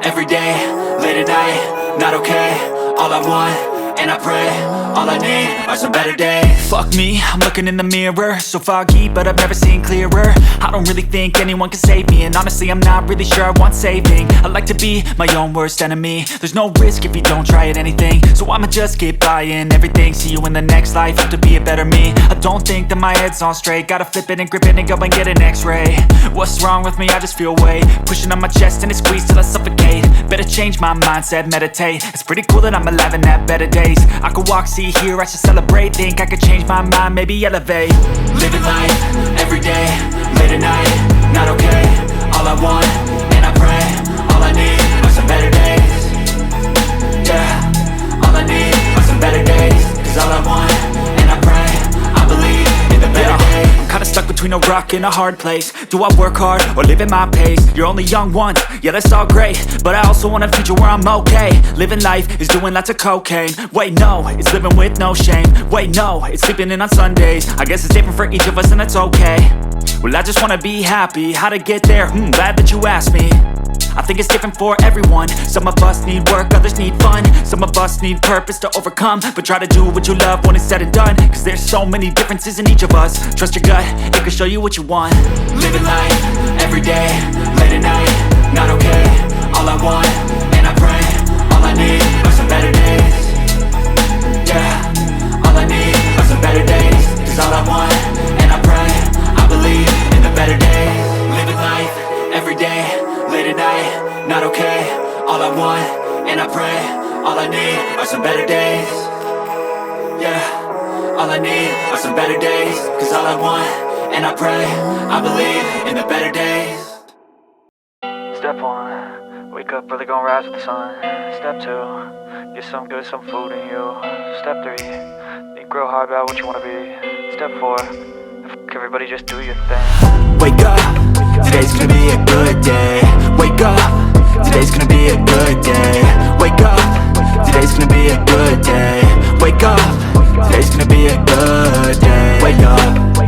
every day, late at night, not okay. All I want, and I pray, all I need are some better days. Fuck me, I'm looking in the mirror, so foggy, but I've never seen clearer. I don't really think anyone can save me, and honestly I'm not really sure I want saving. I like to be my own worst enemy. There's no risk if you don't try at anything, so I'ma just keep buying everything. See you in the next life, have to be a better me. I don't think that my head's on straight, gotta flip it and grip it and go and get an x-ray. What's wrong with me? I just feel weight pushing on my chest and it squeezes till I suffocate. Better change my mindset, meditate. It's pretty cool that I'm alive and have better days. I could walk, see, hear, I should celebrate. Think I could change my mind, maybe elevate. Living life, every day, late at night, not okay. All I want, and I pray, all I need are some better days. Yeah, all I need are some better days. Cause all I want, and I pray, I believe in the better days. I'm kinda stuck between a rock and a hard place. Do I work hard or live at my pace? You're only young once, yeah that's all great, but I also want a future where I'm okay. Living life is doing lots of cocaine. Wait no, it's living with no shame. Wait no, it's sleeping in on Sundays. I guess it's different for each of us and that's okay. Well I just wanna be happy, how to get there? Glad that you asked me. I think it's different for everyone. Some of us need work, others need fun. Some of us need purpose to overcome. But try to do what you love when it's said and done. Cause there's so many differences in each of us. Trust your gut, it can show you what you want. Living life, every day, late at night, not okay. All I want, and I pray, all I need are some better days. Yeah, all I need are some better days. Cause all I want, and I pray, I believe in the better days. Living life, every day, late at night, not okay. All I want, and I pray, all I need are some better days. Yeah, all I need are some better days. Cause all I want, and I pray, I believe in the better days. Step 1, wake up early, gon' rise with the sun. Step 2, get some good, some food in you. Step 3, think real hard about what you wanna be. Step 4, fuck everybody, just do your thing. Wake up, today's gonna be a good day. Wake up, today's gonna be a good day. Wake up, today's gonna be a good day. Wake up, today's gonna be a good day. Wake up,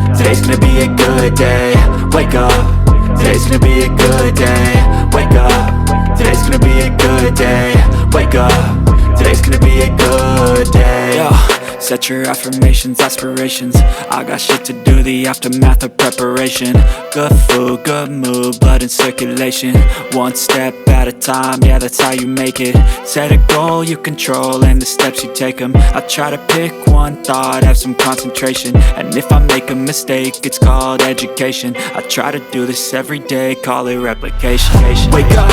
today's gonna be a good day. Wake up, today's gonna be a good day. Wake up, today's gonna be a good day. Wake up, today's gonna be a good day. Yo, set your affirmations, aspirations. I got shit to do, the aftermath of preparation. Good food, good mood, blood in circulation. One step at a time, yeah that's how you make it. Set a goal you control and the steps you take them. I try to pick one thought, have some concentration. And if I make a mistake, it's called education. I try to do this every day, call it replication. Wake up,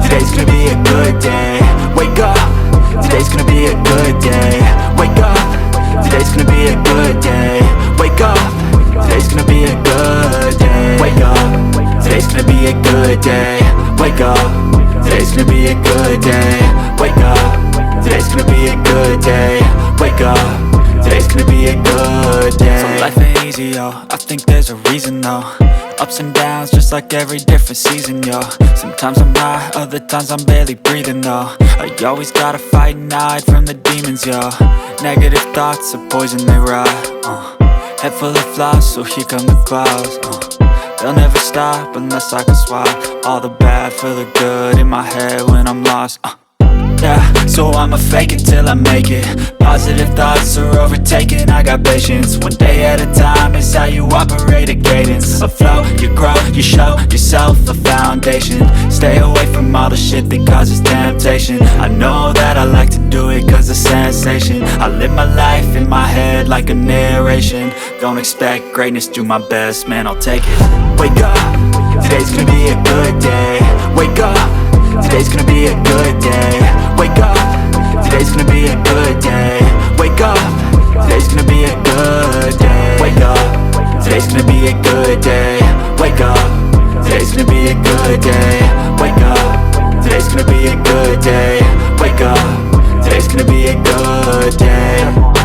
today's gonna be a good day. Wake up, today's gonna be a good day. Wake up, today's gonna be a good day. Wake up, today's gonna be a good day. Wake up, today's gonna be a good day. Wake up, today's gonna be a good day. Wake up, today's gonna be a good day. Wake up, today's gonna be a good day. So life ain't easy, yo, I think there's a reason though. Ups and downs, just like every different season, yo. Sometimes I'm high, other times I'm barely breathing, though. I always gotta fight and hide from the demons, yo. Negative thoughts are poison, they rot. Head full of flies, so here come the clouds. They'll never stop unless I can swap all the bad for the good in my head when I'm lost. Yeah, so I'ma fake it till I make it. Positive thoughts are overtaken, I got patience. One day at a time is how you operate a cadence. A flow, you grow, you show yourself a foundation. Stay away from all the shit that causes temptation. I know that I like to do it cause it's sensation. I live my life in my head like a narration. Don't expect greatness, do my best, man, I'll take it. Wake up, today's gonna be a good day. Wake up, today's gonna be a good day. Wake up, today's gonna be a good day. Wake up, today's gonna be a good day. Wake up, today's gonna be a good day. Wake up, today's gonna be a good day. Wake up, today's gonna be a good day. Wake up, today's gonna be a good day.